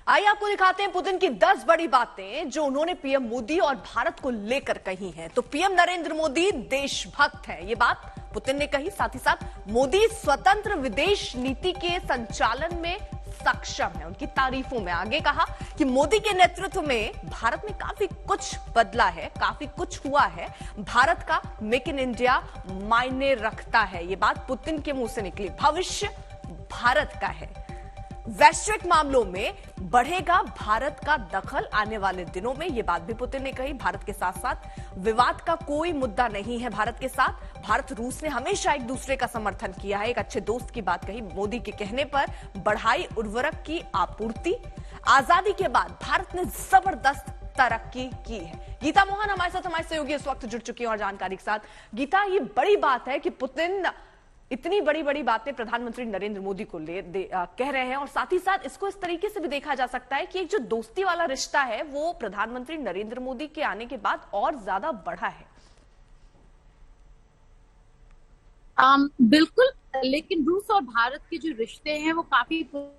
आइए आपको दिखाते हैं पुतिन की 10 बड़ी बातें जो उन्होंने पीएम मोदी और भारत को लेकर कही हैं। तो पीएम नरेंद्र मोदी देशभक्त हैं, ये बात पुतिन ने कही। साथ ही साथ मोदी स्वतंत्र विदेश नीति के संचालन में सक्षम है, उनकी तारीफों में आगे कहा कि मोदी के नेतृत्व में भारत में काफी कुछ बदला है, काफी कुछ हुआ है। भारत का मेक इन इंडिया मायने रखता है, ये बात पुतिन के मुंह से निकली। भविष्य भारत का है, वैश्विक मामलों में बढ़ेगा भारत का दखल आने वाले दिनों में, यह बात भी पुतिन ने कही। भारत के साथ साथ विवाद का कोई मुद्दा नहीं है भारत के साथ। भारत रूस ने हमेशा एक दूसरे का समर्थन किया है, एक अच्छे दोस्त की बात कही। मोदी के कहने पर बढ़ाई उर्वरक की आपूर्ति। आजादी के बाद भारत ने जबरदस्त तरक्की की है। गीता मोहन हमारे सहयोगी इस वक्त जुड़ चुकी है और जानकारी के साथ। गीता, ये बड़ी बात है कि पुतिन इतनी बड़ी बड़ी बातें प्रधानमंत्री नरेंद्र मोदी को कह रहे हैं, और साथ ही साथ इसको इस तरीके से भी देखा जा सकता है कि एक जो दोस्ती वाला रिश्ता है वो प्रधानमंत्री नरेंद्र मोदी के आने के बाद और ज्यादा बढ़ा है। बिल्कुल, लेकिन रूस और भारत के जो रिश्ते हैं वो काफी तो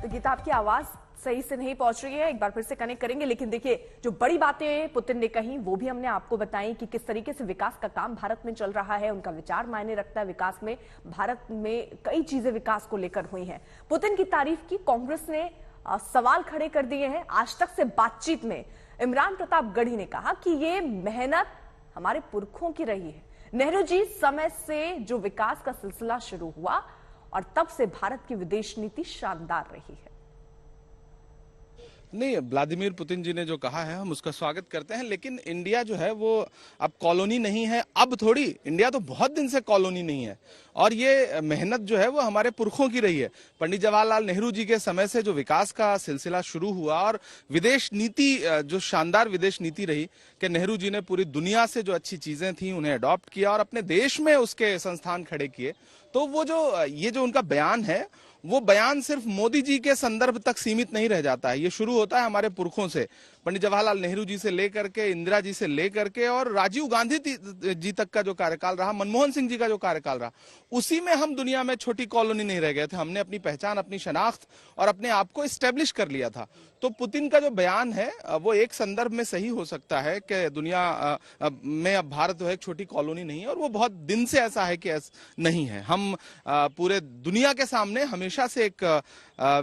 गीता, आपकी आवाज सही से नहीं पहुंच रही है, एक बार फिर से कनेक्ट करेंगे। लेकिन देखिए, जो बड़ी बातें पुतिन ने कही वो भी हमने आपको बताई कि किस तरीके से विकास का काम भारत में चल रहा है, उनका विचार मायने रखता है विकास में। भारत में कई चीजें विकास को लेकर हुई हैं। पुतिन की तारीफ की। कांग्रेस ने सवाल खड़े कर दिए हैं। आज तक से बातचीत में इमरान प्रतापगढ़ी ने कहा कि ये मेहनत हमारे पुरखों की रही है। नेहरू जी समय से जो विकास का सिलसिला शुरू हुआ और तब से भारत की विदेश नीति शानदार रही है। नहीं, व्लादिमीर पुतिन जी ने जो कहा है हम उसका स्वागत करते हैं, लेकिन इंडिया जो है वो अब कॉलोनी नहीं है। अब थोड़ी, इंडिया तो बहुत दिन से कॉलोनी नहीं है, और ये मेहनत जो है वो हमारे पुरखों की रही है। पंडित जवाहरलाल नेहरू जी के समय से जो विकास का सिलसिला शुरू हुआ और विदेश नीति जो शानदार विदेश नीति रही कि नेहरू जी ने पूरी दुनिया से जो अच्छी चीजें थी उन्हें अडॉप्ट किया और अपने देश में उसके संस्थान खड़े किए। तो वो ये जो उनका बयान है वो बयान सिर्फ मोदी जी के संदर्भ तक सीमित नहीं रह जाता है। ये शुरू होता है हमारे पुरखों से, पंडित जवाहरलाल नेहरू जी से लेकर के, इंदिरा जी से लेकर के, और राजीव गांधी जी तक का जो कार्यकाल रहा, मनमोहन सिंह जी का जो कार्यकाल रहा, उसी में हम दुनिया में छोटी कॉलोनी नहीं रह गए थे। हमने अपनी पहचान, अपनी शनाख्त और अपने आप को एस्टेब्लिश कर लिया था। तो पुतिन का जो बयान है वो एक संदर्भ में सही हो सकता है कि दुनिया में अब भारत जो है एक छोटी कॉलोनी नहीं है, और वो बहुत दिन से ऐसा है कि नहीं है। हम पूरे दुनिया के सामने हमेशा से एक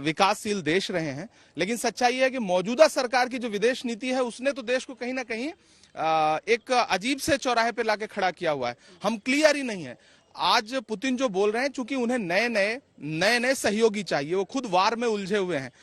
विकासशील देश रहे हैं, लेकिन सच्चाई है कि मौजूदा सरकार की जो विदेश नीति है उसने तो देश को कहीं ना कहीं एक अजीब से चौराहे पे लाके खड़ा किया हुआ है। हम क्लियर ही नहीं है। आज पुतिन जो बोल रहे हैं, चूंकि उन्हें नए नए सहयोगी चाहिए, वो खुद वार में उलझे हुए हैं,